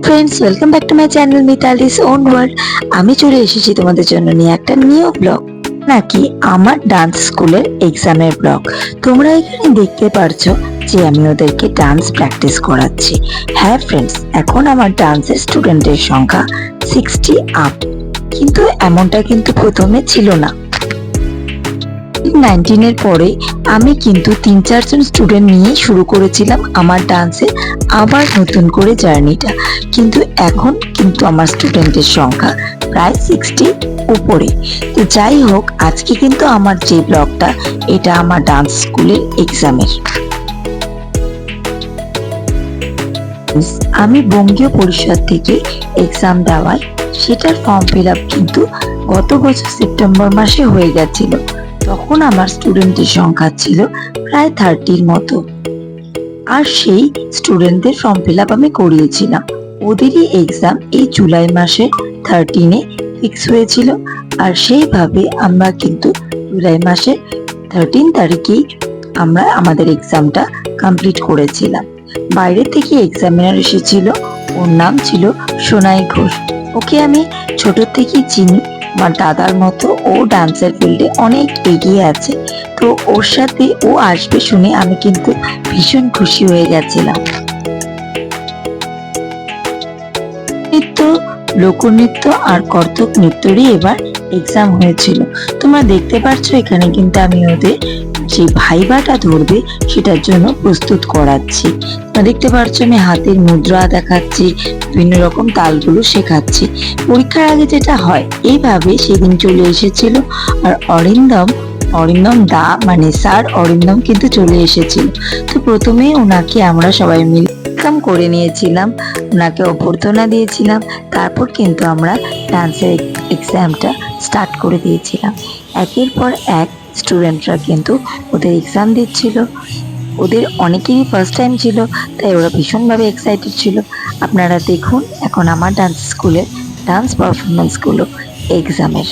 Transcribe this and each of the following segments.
Friends, welcome back to my channel Mitali's own world. আমি চলে এসেছি তোমাদের জন্য নিয়ে একটা নিউ ব্লগ, নাকি আমার ডান্স স্কুলের এক্সামের ব্লগ। তোমরা এখানে দেখতে পারছো যে আমি ওদেরকে ডান্স প্র্যাকটিস করাচ্ছি। হ্যাঁ ফ্রেন্ডস, এখন আমার ডান্সের স্টুডেন্টের সংখ্যা 60 আপ, কিন্তু এমনটা কিন্তু প্রথমে ছিল না। 19 পরে আমি কিন্তু 3-4 জন স্টুডেন্ট নিয়ে শুরু করেছিলাম আমার ডান্সে আবার নতুন করে জার্নিটা, কিন্তু এখন কিন্তু আমার স্টুডেন্টের সংখ্যা প্রায় 60 উপরে। তো যাই হোক, আজকে কিন্তু আমার যে ব্লগটা, এটা আমার ডান্স স্কুলের এক্সামের। আমি বঙ্গীয় পরিষদ থেকে এক্সাম দেওয়ায় সেটার ফর্ম ফিল আপ কিন্তু গত বছর সেপ্টেম্বর মাসে হয়ে গেছিল। তখন আমার স্টুডেন্টের সংখ্যা ছিল প্রায় 30-র মতো, আর সেই স্টুডেন্টদের ফর্ম ফিল আপ আমি করিয়েছিলাম। ওদেরই এক্সাম এই জুলাই মাসের 13-এ ফিক্স হয়েছিল, আর সেইভাবে আমরা কিন্তু জুলাই মাসের 13 তারিখেই আমরা আমাদের এক্সামটা কমপ্লিট করেছিলাম। বাইরে থেকে এক্সামিনার এসেছিল, ওর নাম ছিল সোনাই ঘোষ। ওকে আমি ছোট থেকেই চিনি, আমার দাদার মতো। ও ডান্সের ফিল্ডে অনেক এগিয়ে আছে, তো ওর সাথে ও আসবে শুনে আমি কিন্তু ভীষণ খুশি হয়ে গেছিলাম। নৃত্য, লোকনৃত্য আর কত্থক নৃত্যেরই এবার এক্সাম হয়েছিল। তোমরা দেখতে পাচ্ছ এখানে কিন্তু আমি ওদের যে ভাইবাটা ধরবে সেটার জন্য প্রস্তুত করাচ্ছি। দেখতে পাচ্ছ আমি হাতের মুদ্রা দেখাচ্ছি, বিভিন্ন রকম তালগুলো শেখাচ্ছি। পরীক্ষার আগে যেটা হয়, এইভাবে সেদিন চলে এসেছিল। আর অরিন্দম দা মানে স্যার অরিন্দম কিন্তু চলে এসেছিল। তো প্রথমে ওনাকে আমরা সবাই মিলে ওয়েলকাম করে নিয়েছিলাম, ওনাকে অভ্যর্থনা দিয়েছিলাম। তারপর কিন্তু আমরা ডান্সের এক্সামটা স্টার্ট করে দিয়েছিলাম। একের পর এক স্টুডেন্টরা কিন্তু ওদের এক্সাম দিচ্ছিল। ওদের অনেকেরই ফার্স্ট টাইম ছিল, তাই ওরা ভীষণভাবে এক্সাইটেড ছিল। আপনারা দেখুন এখন আমার ডান্স স্কুলের ডান্স পারফরমেন্সগুলো এক্সামের।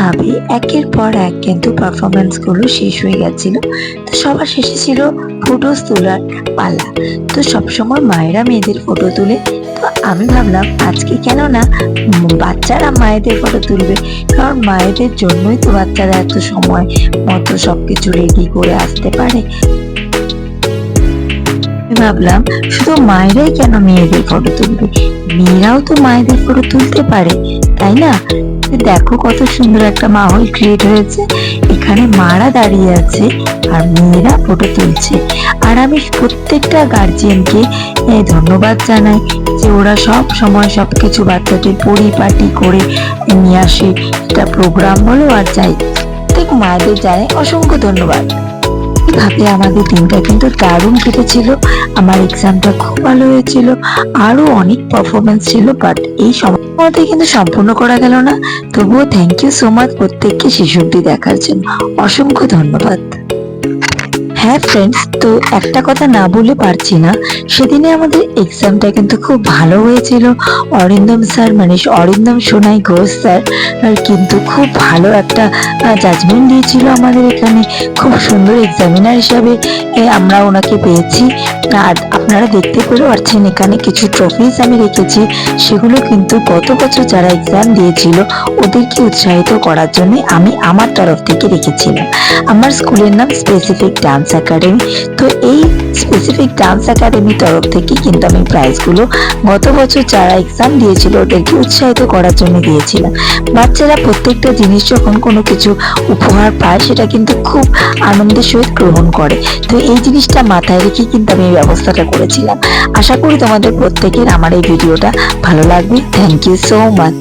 ভাবে একের পর এক কিন্তু পারফরমেন্স গুলো শেষ হয়ে গেছিল। তো সবার শেষে ছিল ফটোস তোলার পালা। তো সবসময় মায়েরা মেয়েদের ফটো তুলে, তো আমি ভাবলাম আজকে কেন না বাচ্চারা মায়েদের ফটো তুলবে, কারণ মায়েদের জন্যই তো বাচ্চারা এত সময় মতো সবকিছু রেডি করে আসতে পারে। আমি ভাবলাম শুধু মায়েরাই কেন মেয়েদের ফটো তুলবে, মেয়েরাও তো মায়েদের ফটো তুলতে পারে, তাই না? দেখো কত সুন্দর একটা মাহল ক্রিয়েট হয়েছে। এখানে মারা দাঁড়িয়ে আছে আর মেয়েরা ফটো তুলছে। আর আমি প্রত্যেকটা গার্জিয়ানকে ধন্যবাদ জানাই যে ওরা সব সময় সবকিছু বাচ্চাদের পরিপাটি করে নিয়ে আসে। এটা প্রোগ্রাম বলো আর যাই, প্রত্যেক মায়েদের জানাই অসংখ্য ধন্যবাদ। ভাবে আমাদের দিনটা কিন্তু দারুণ কেটেছিল। আমার এক্সামটা খুব ভালো হয়েছিল, আরো অনেক পারফরমেন্স ছিল, বাট এই সময়ের মধ্যে কিন্তু সম্পূর্ণ করা গেল না। তবুও থ্যাংক ইউ সো মাচ প্রত্যেককে শেষ অবধি দেখার জন্য, অসংখ্য ধন্যবাদ। হ্যাঁ ফ্রেন্ডস, তো একটা কথা না বলে পারছি না, সেদিনে আমাদের এক্সামটা কিন্তু খুব ভালো হয়েছিল। অরিন্দম স্যার মানে অরিন্দম সোনাই ঘোষ স্যার কিন্তু খুব ভালো একটা জাজমেন্ট দিয়েছিল আমাদের এখানে। খুব সুন্দর এক্সামিনার হিসাবে আমরা ওনাকে পেয়েছি। আর আপনারা দেখতে পেলে পাচ্ছেন এখানে কিছু ট্রফিজ আমি রেখেছি, সেগুলো কিন্তু গত বছর যারা এক্সাম দিয়েছিল ওদেরকে উৎসাহিত করার জন্য আমি আমার তরফ থেকে রেখেছিলাম। আমার স্কুলের নাম স্পেসিফিক ডান্স একাডেমি। তো এই স্পেসিফিক ডান্স একাডেমির তরফ থেকে কিন্তু আমি প্রাইজগুলো গত বছর যারা এক্সাম দিয়েছিল ওদেরকে উৎসাহিত করার জন্য দিয়েছিলাম। বাচ্চারা প্রত্যেকটা জিনিস যখন কোনো কিছু উপহার পায় সেটা কিন্তু খুব আনন্দের সহিত গ্রহণ করে। তো এই জিনিসটা মাথায় রেখে কিন্তু আমি এই ব্যবস্থাটা করেছিলাম। আশা করি তোমাদের প্রত্যেকের আমার এই ভিডিওটা ভালো লাগবে। Thank you so much.